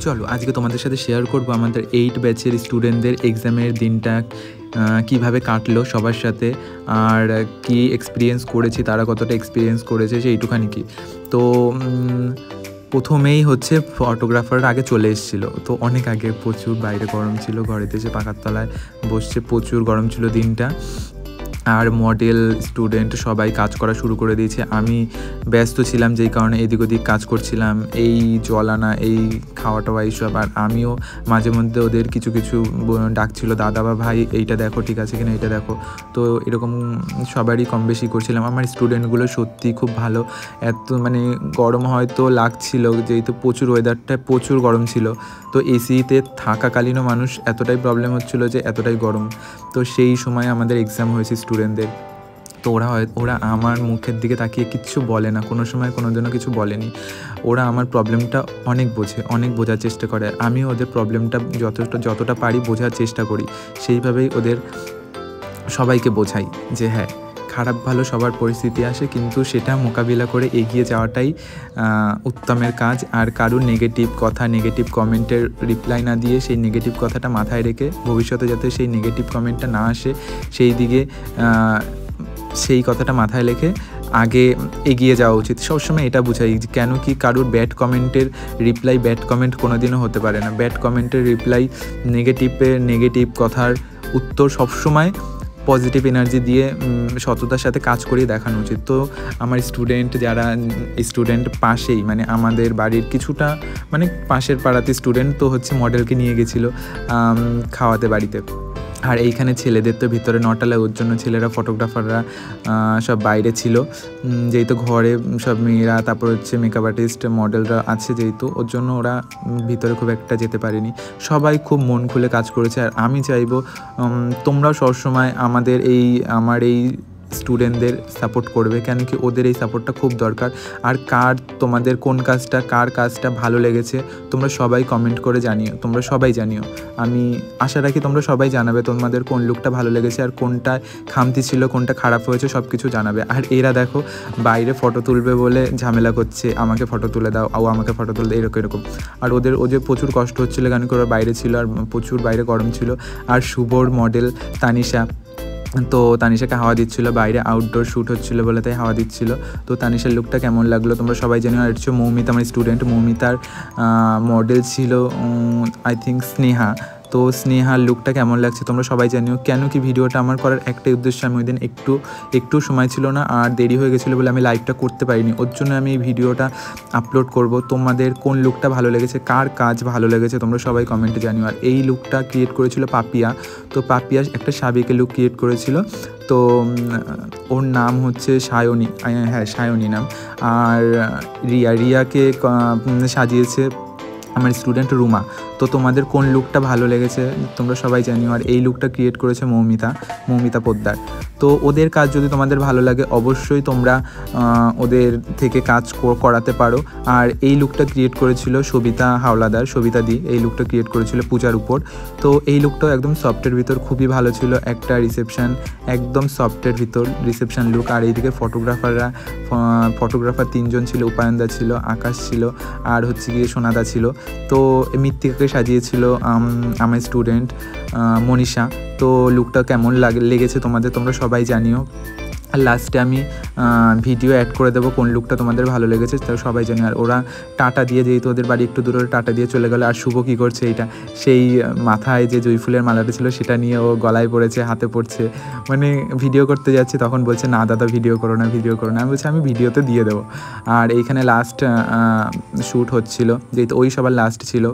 চলো আজকে তোমাদের সাথে শেয়ার করব আমাদের 8 ব্যাচের স্টুডেন্টদের এক্সামের দিনটা কিভাবে কাটলো সবার সাথে, আর কি এক্সপিরিয়েন্স করেছি, তারা কতটা এক্সপিরিয়েন্স করেছে সেইটুখানি কি। তো প্রথমেই হচ্ছে ফটোগ্রাফার আগে চলে এসেছিলো, তো অনেক আগে, প্রচুর বাইরে গরম ছিল, ঘরেতে এসে পাখার তলায় বসছে, প্রচুর গরম ছিল দিনটা। আর মডেল স্টুডেন্ট সবাই কাজ করা শুরু করে দিয়েছে। আমি ব্যস্ত ছিলাম যেই কারণে এদিক ওদিক কাজ করছিলাম, এই জল আনা, এই খাওয়া টাওয়া এইসব। আর আমিও মাঝে মধ্যে ওদের কিছু কিছু ডাকছিল, দাদা বা ভাই এইটা দেখো ঠিক আছে কিনা, এইটা দেখো। তো এরকম সবারই কম বেশি করছিলাম। আমার স্টুডেন্টগুলো সত্যি খুব ভালো, এত মানে গরম হয়তো লাগছিল যেহেতু প্রচুর ওয়েদারটা প্রচুর গরম ছিল, তো এসিতে থাকাকালীনও মানুষ এতটাই প্রবলেম হচ্ছিলো যে এতটাই গরম। তো সেই সময় আমাদের এক্সাম হয়েছে স্টুডেন্টদের। তো ওরা আমার মুখের দিকে তাকিয়ে কিচ্ছু বলে না, কোনো সময় কোনো দিনও কিছু বলেনি। ওরা আমার প্রবলেমটা অনেক বোঝে, অনেক বোঝার চেষ্টা করে। আমিও ওদের প্রবলেমটা যতটা পারি বোঝার চেষ্টা করি, সেইভাবেই ওদের সবাইকে বোঝাই যে হ্যাঁ, খারাপ ভালো সবার পরিস্থিতি আসে, কিন্তু সেটা মোকাবিলা করে এগিয়ে যাওয়াটাই উত্তমের কাজ। আর কারুর নেগেটিভ কথা, নেগেটিভ কমেন্টের রিপ্লাই না দিয়ে সেই নেগেটিভ কথাটা মাথায় রেখে ভবিষ্যতে যাতে সেই নেগেটিভ কমেন্টটা না আসে সেই দিকে, সেই কথাটা মাথায় রেখে আগে এগিয়ে যাওয়া উচিত। সবসময় এটা বুঝাই কেন কি কারুর ব্যাড কমেন্টের রিপ্লাই ব্যাড কমেন্ট কোনো দিনও হতে পারে না। ব্যাড কমেন্টের রিপ্লাই, নেগেটিভ কথার উত্তর সবসময় পজিটিভ এনার্জি দিয়ে সততার সাথে কাজ করিয়ে দেখানো উচিত। তো আমার যারা স্টুডেন্ট পাশেই, মানে আমাদের বাড়ির কিছুটা মানে পাশের পাড়াতে স্টুডেন্ট, তো হচ্ছে মডেলকে নিয়ে গেছিলো খাওয়াতে বাড়িতে। আর এইখানে ছেলেদের তো ভিতরে নটালে, ওর জন্য ছেলেরা ফটোগ্রাফাররা সব বাইরে ছিল, যেহেতু ঘরে সব মেয়েরা, তারপর হচ্ছে মেকআপ আর্টিস্ট মডেলরা আছে যেহেতু, ওর জন্য ওরা ভিতরে খুব একটা যেতে পারেনি। সবাই খুব মন খুলে কাজ করেছে। আর আমি চাইবো তোমরাও সবসময় আমার এই স্টুডেন্টদের সাপোর্ট করবে, কেন কি ওদের এই সাপোর্টটা খুব দরকার। আর তোমাদের কার কাজটা ভালো লেগেছে তোমরা সবাই কমেন্ট করে জানিও, তোমরা সবাই জানিও। আমি আশা রাখি তোমরা সবাই জানাবে তোমাদের কোন লুকটা ভালো লেগেছে, আর কোনটা খামতি ছিল, কোনটা খারাপ হয়েছে, সব কিছু জানাবে। আর এরা দেখো বাইরে ফটো তুলবে বলে ঝামেলা করছে, আমাকে ফটো তুলে দাও, আমাকে ফটো তুলে দাও, এরকম। আর ওদের প্রচুর কষ্ট হচ্ছিলো, কেন কি ওরা বাইরে ছিল আর প্রচুর বাইরে গরম ছিল। আর শুভর মডেল তানিশা, তো তানিশাকে হাওয়া দিচ্ছিল, বাইরে আউটডোর শ্যুট হচ্ছিলো বলে তাই হাওয়া দিচ্ছিল। তো তানিশার লুকটা কেমন লাগলো তোমরা সবাই জানিও। আর হচ্ছে মৌমিতা, আমার স্টুডেন্ট, মৌমিতার মডেল ছিল আই থিঙ্ক স্নেহা। তো স্নেহার লুকটা কেমন লাগছে তোমরা সবাই জানিও। কেন কি ভিডিওটা আমার করার একটাই উদ্দেশ্য, আমি ওই দিন একটু সময় ছিল না আর দেরি হয়ে গেছিলো বলে আমি লাইভটা করতে পারিনি, ওর জন্য আমি এই ভিডিওটা আপলোড করব। তোমাদের কোন লুকটা ভালো লেগেছে, কার কাজ ভালো লেগেছে তোমরা সবাই কমেন্টে জানিও। আর এই লুকটা ক্রিয়েট করেছিল পাপিয়া, তো পাপিয়া একটা সাবেকে লুক ক্রিয়েট করেছিল। তো ওর নাম হচ্ছে সায়নী, হ্যাঁ সায়নী নাম। আর রিয়াকে সাজিয়েছে আমার স্টুডেন্ট রুমা। তো তোমাদের কোন লুকটা ভালো লেগেছে তোমরা সবাই জানিও। আর এই লুকটা ক্রিয়েট করেছে মৌমিতা পোদ্দার। তো ওদের কাজ যদি তোমাদের ভালো লাগে অবশ্যই তোমরা ওদের থেকে কাজ করাতে পারো। আর এই লুকটা ক্রিয়েট করেছিল সবিতা দি এই লুকটা ক্রিয়েট করেছিল পূজার উপর। তো এই লুকটাও একদম সফটের ভিতর খুবই ভালো ছিল, একটা রিসেপশন একদম সফটের ভিতর রিসেপশন লুক। আর এইদিকে ফটোগ্রাফার 3 জন ছিল, উপায়নদা ছিল, আকাশ ছিল, আর হচ্ছে গিয়ে সোনাদা ছিল। তো মৃত্তিকাকে সাজিয়েছিল আমার স্টুডেন্ট মনীষা। তো লুকটা কেমন লেগেছে তোমরা সবাই জানিও। আর লাস্টে আমি ভিডিও অ্যাড করে দেবো কোন লুকটা তোমাদের ভালো লেগেছে তাও সবাই জানি। আর ওরা টাটা দিয়ে, যেহেতু ওদের বাড়ি একটু দূরে, টাটা দিয়ে চলে গেলো। আর শুভ কী করছে, এইটা সেই মাথায় যে জুঁইফুলের মালাটা ছিল সেটা নিয়ে ও গলায় পড়েছে, হাতে পড়ছে, মানে ভিডিও করতে যাচ্ছি তখন বলছে না দাদা ভিডিও করো না। আমি বলছি আমি ভিডিওতে দিয়ে দেবো। আর এইখানে লাস্ট শ্যুট হচ্ছিলো, যেহেতু ওই সবার লাস্ট ছিল।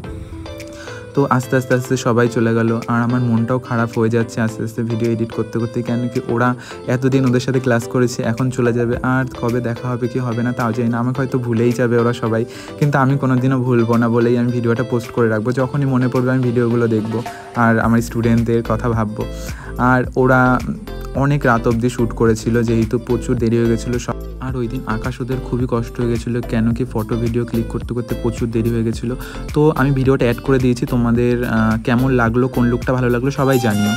তো আস্তে আস্তে সবাই চলে গেল। আর আমার মনটাও খারাপ হয়ে যাচ্ছে আস্তে আস্তে ভিডিও এডিট করতে করতে, কেন কি ওরা এতদিন ওদের সাথে ক্লাস করেছে, এখন চলে যাবে। আর কবে দেখা হবে কি হবে না তাও জানি না, আমাকে হয়তো ভুলেই যাবে ওরা সবাই, কিন্তু আমি কোনোদিনও ভুলবো না বলেই আমি ভিডিওটা পোস্ট করে রাখবো। যখনই মনে পড়বে আমি ভিডিওগুলো দেখবো আর আমার স্টুডেন্টদের কথা ভাববো। আর ওরা অনেক রাত অবধি শ্যুট করেছিল, যেহেতু প্রচুর দেরি হয়ে গেছিলো সব। আর ওই দিন আকাশ ওদের খুবই কষ্ট হয়ে গেছিলো, কেন কি ফটো ভিডিও ক্লিক করতে করতে প্রচুর দেরি হয়ে গেছিলো। তো আমি ভিডিওটা অ্যাড করে দিয়েছি, তোমাদের কেমন লাগলো, কোন লুকটা ভালো লাগলো সবাই জানিও।